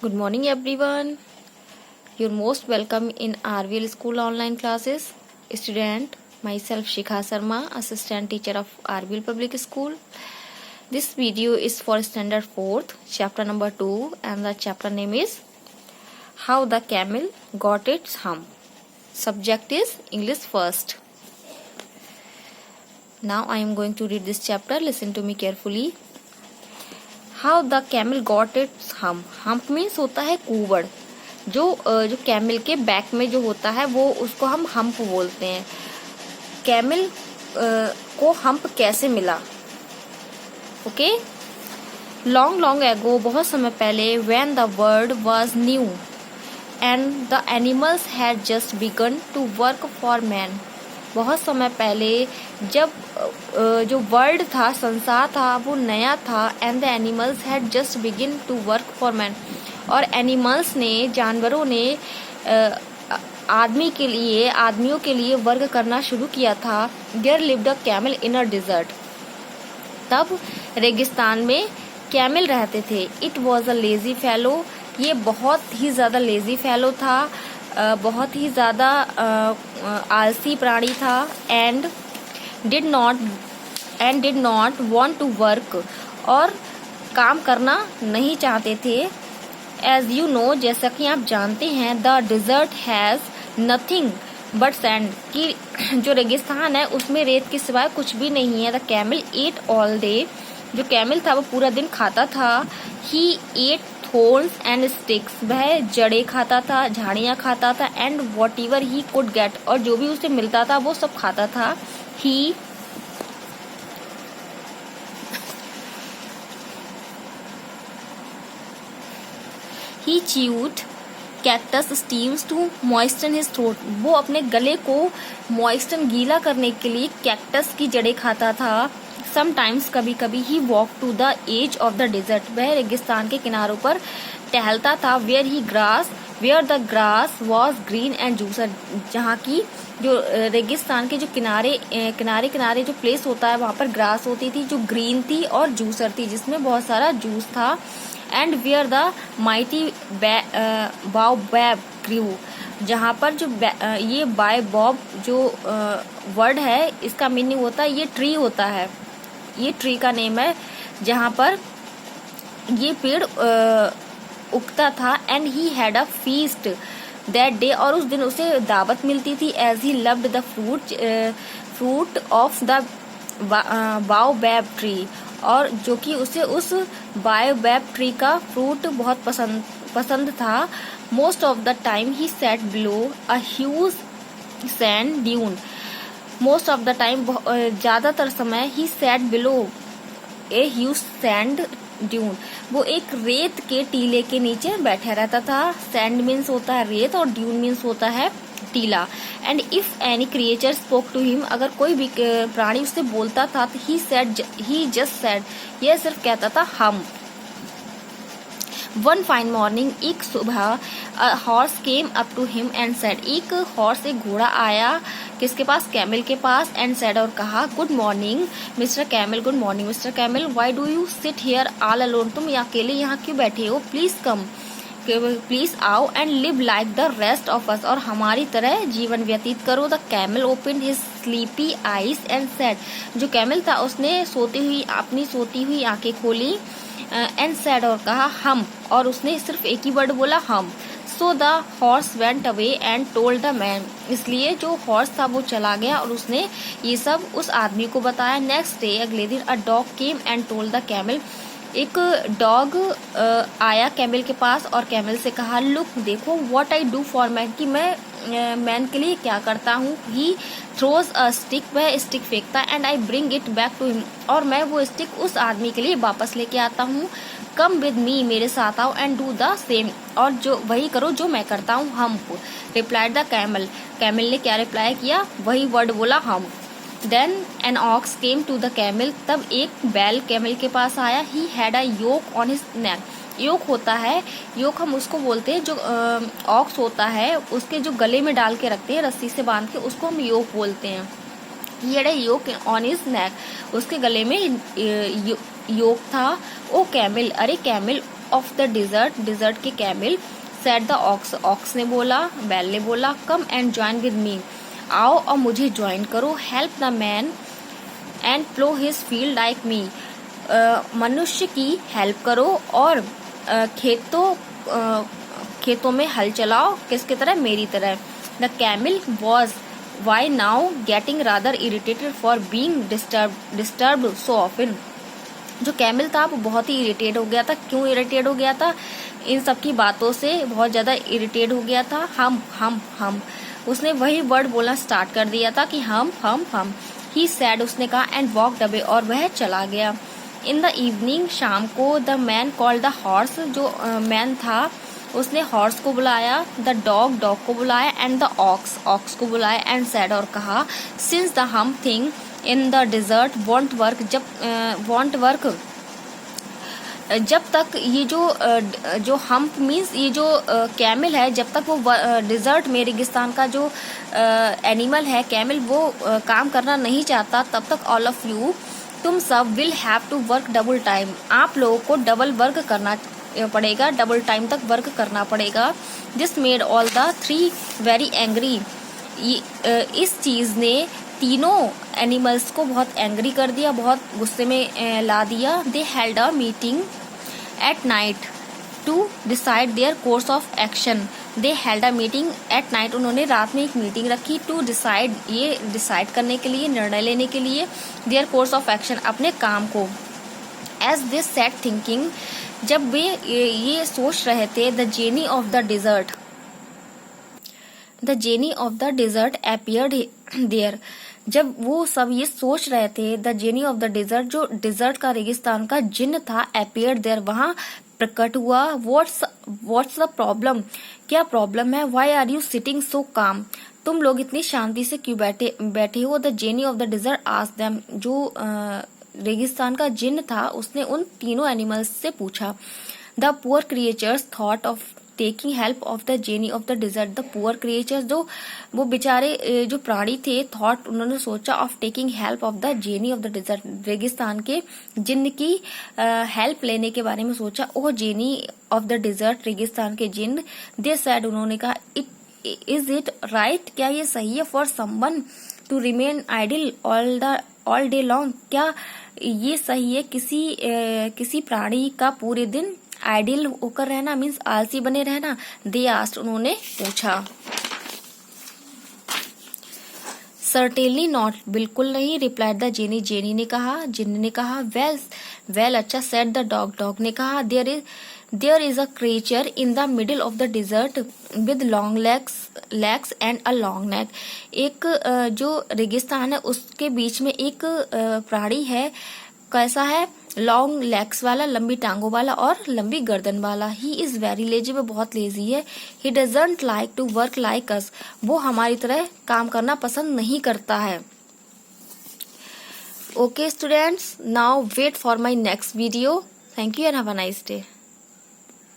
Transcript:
Good morning everyone. You're most welcome in RVL School online classes. Student, myself Shikha Sharma, Assistant Teacher of RVL Public School. This video is for Standard 4th, Chapter number 2, and the chapter name is How the Camel Got Its Hump. Subject is English first. Now I am going to read this chapter. Listen to me carefully. How the camel got its hump. Hump means होता है कूबड़. जो camel के back में जो होता है वो उसको हम हम्प बोलते हैं. कैमल को हम्प कैसे मिला? ओके. लॉन्ग एगो, बहुत समय पहले, when the world was new and the animals had just begun to work for man. बहुत समय पहले जब जो वर्ल्ड था, संसार था, वो नया था. And the animals had just begin to work for man. और एनिमल्स ने, जानवरों ने आदमियों के लिए वर्क करना शुरू किया था. There lived a camel in a desert. तब रेगिस्तान में कैमल रहते थे. It was a lazy fellow. ये बहुत ही ज़्यादा लेजी फेलो था, बहुत ही ज़्यादा आलसी प्राणी था. And did not want to work. और काम करना नहीं चाहते थे. एज यू नो, जैसा कि आप जानते हैं, the dessert has nothing but sand. कि जो रेगिस्तान है उसमें रेत के सिवाय कुछ भी नहीं है. The camel at all day. जो कैमल था वो पूरा दिन खाता था. ही एट थोर्न्स एंड स्टिक्स. वह जड़े खाता था, झाड़ियाँ खाता था. And what ever he could get. और जो भी उसे मिलता था वो सब खाता था. He chewed cactus stems to moisten his throat. वो अपने गले को मॉइस्टन, गीला करने के लिए कैक्टस की जड़ें खाता था. समटाइम्स, कभी कभी, he walk to the edge of the desert. वह रेगिस्तान के किनारों पर टहलता था. Where the grass was green and juicer. जहाँ की जो रेगिस्तान के जो किनारे जो प्लेस होता है वहाँ पर ग्रास होती थी जो ग्रीन थी और जूसर थी जिसमें बहुत सारा जूस था. एंड वेयर द माइटी बाओबैब ग्रू. जहाँ पर जो ये बाओबैब जो वर्ड है, इसका मीनिंग होता है, ये ट्री होता है, ये ट्री का नेम है जहाँ पर ये पेड़ उगता था. And he had a feast that day. और उस दिन उसे दावत मिलती थी. As he loved the fruit of the baobab tree. और जो कि उसे उस बाओबैब ट्री का फ्रूट बहुत पसंद था. Most of the time he sat below a huge sand dune. Most of the time, ज़्यादातर समय, he sat below a huge sand dune. वो एक रेत के टीले के नीचे बैठा रहता था. सैंड मीन्स होता है रेत और ड्यून मीन्स होता है टीला. And if any creature spoke to him. अगर कोई भी प्राणी उससे बोलता था तो ही जस्ट सेड, यह सिर्फ कहता था हम. वन फाइन मॉर्निंग, एक सुबह, horse came up to him and said. एक हॉर्स, एक घोड़ा आया किसके पास? कैमल के पास. एंड सेड, और कहा, good morning mister camel. Good morning mister camel. Why do you sit here all alone. तुम अकेले यहाँ क्यों बैठे हो? प्लीज कम, प्लीज आओ. And live like the rest of us. और हमारी तरह जीवन व्यतीत करो. The camel open his sleepy eyes and said. जो कैमल था उसने अपनी सोती हुई आंखें खोली. एंड सेड, और कहा, हम. और उसने सिर्फ एक ही वर्ड बोला, हम. So the horse went away and told the man. इसलिए जो हॉर्स था वो चला गया और उसने ये सब उस आदमी को बताया. नेक्स्ट डे, अगले दिन, a dog came and told the camel. एक डॉग आया कैमल के पास और कैमल से कहा, लुक, देखो, what I do for man. कि मैं मैन के लिए क्या करता हूँ. He throws a stick. वह स्टिक फेंकता. And I bring it back to him. और मैं वो स्टिक उस आदमी के लिए वापस लेके आता हूँ. कम विद मी, मेरे साथ आओ. And do the same. और जो वही करो जो मैं करता हूँ, हम. Replied the camel. कैमल ने क्या रिप्लाई किया? वही वर्ड बोला, हम. Then an ox came to the camel. तब एक बैल कैमल के पास आया. He had a yoke on his neck. Yoke होता है, योक हम उसको बोलते हैं जो ऑक्स होता है उसके जो गले में डाल के रखते हैं रस्सी से बांध के, उसको हम योक बोलते हैं. He had a yoke on his neck. उसके गले में योक था. ओ कैमल, अरे camel, of the desert, desert के camel, said the ox, ox ने बोला, बैल ने बोला, come and join with me, आओ और मुझे ज्वाइन करो, help the man and plough his field like me, मनुष्य की हेल्प करो और खेतों में हल चलाओ, किसकी तरह, मेरी तरह। The camel was by now getting rather irritated for being disturbed so often, जो कैमिल था वो बहुत ही इरिटेट हो गया था। क्यों इरिटेट हो गया था? इन सब की बातों से बहुत ज्यादा इरिटेट हो गया था। हम उसने वही वर्ड बोलना स्टार्ट कर दिया था कि हम ही सैड, उसने कहा, एंड वॉकड अवे, और वह चला गया। इन द इवनिंग, शाम को, the man called the horse, जो मैन था उसने हॉर्स को बुलाया, द डॉग, डॉग को बुलाया, एंड द ऑक्स, ऑक्स को बुलाया, एंड सैड, और कहा, सिंस द हम thing in the dessert want work, जब तक ये जो हम्प मीन्स ये जो कैमल है, जब तक वो डिजर्ट में, रेगिस्तान का जो एनिमल है कैमल, वो काम करना नहीं चाहता, तब तक ऑल ऑफ यू, तुम सब, will have to work double time, आप लोगों को डबल वर्क करना पड़ेगा, डबल टाइम तक वर्क करना पड़ेगा। This made all the three very angry, इस चीज ने तीनों एनिमल्स को बहुत एंग्री कर दिया, बहुत गुस्से में ला दिया। They held a meeting at night to decide their course of action, they held a meeting at night, उन्होंने रात में एक मीटिंग रखी, टू डिसाइड, ये डिसाइड करने के लिए, निर्णय लेने के लिए, देयर कोर्स ऑफ एक्शन, अपने काम को। एज दे सेट थिंकिंग, जब वे ये सोच रहे थे, the genie of the desert, the genie of the desert appeared there, जब वो सब ये सोच रहे थे, the genie of the desert, जो डिजर्ट का, रेगिस्तान का जिन्न था, अपीयर्ड देयर, वहां प्रकट हुआ। व्हाट्स द प्रॉब्लम, क्या प्रॉब्लम है? Why are you sitting so calm, तुम लोग इतनी शांति से क्यों बैठे हो? The genie of the desert asked them, जो रेगिस्तान का जिन्न था उसने उन तीनों एनिमल्स से पूछा। The poor creatures thought of taking help of the genie of the desert, the poor creatures, जो वो बेचारे जो प्राणी थे, थॉट, उन्होंने सोचा, of taking help of the genie of the dessert, रेगिस्तान के जिन्न की हेल्प लेने के बारे में सोचा। ओह जेनी ऑफ द डिजर्ट, रेगिस्तान के जिन्न, दे सैड, उन्होंने कहा, इज इट राइट, क्या ये सही है, for someone to remain idle all day long, क्या ये सही है किसी प्राणी का पूरे दिन आइडियल होकर रहना, मीन्स आलसी बने रहना? दे आस्क्ड, उन्होंने पूछा। सर्टेनली नॉट, बिल्कुल नहीं, रिप्लाइड द जेनी, जेनी ने कहा, जिन्न ने कहा। वेल अच्छा, सेड द डॉग, डॉग ने कहा। There is a creature in the middle of the desert with long legs and a long neck, एक जो रेगिस्तान है उसके बीच में एक प्राणी है, कैसा है? लॉन्ग लेग्स वाला, लंबी टांगों वाला और लंबी गर्दन वाला। ही इज वेरी लेजी, वो बहुत लेजी है। He doesn't like to work like us, वो हमारी तरह काम करना पसंद नहीं करता है। Okay students, now wait for my next video. Thank you and have a nice day.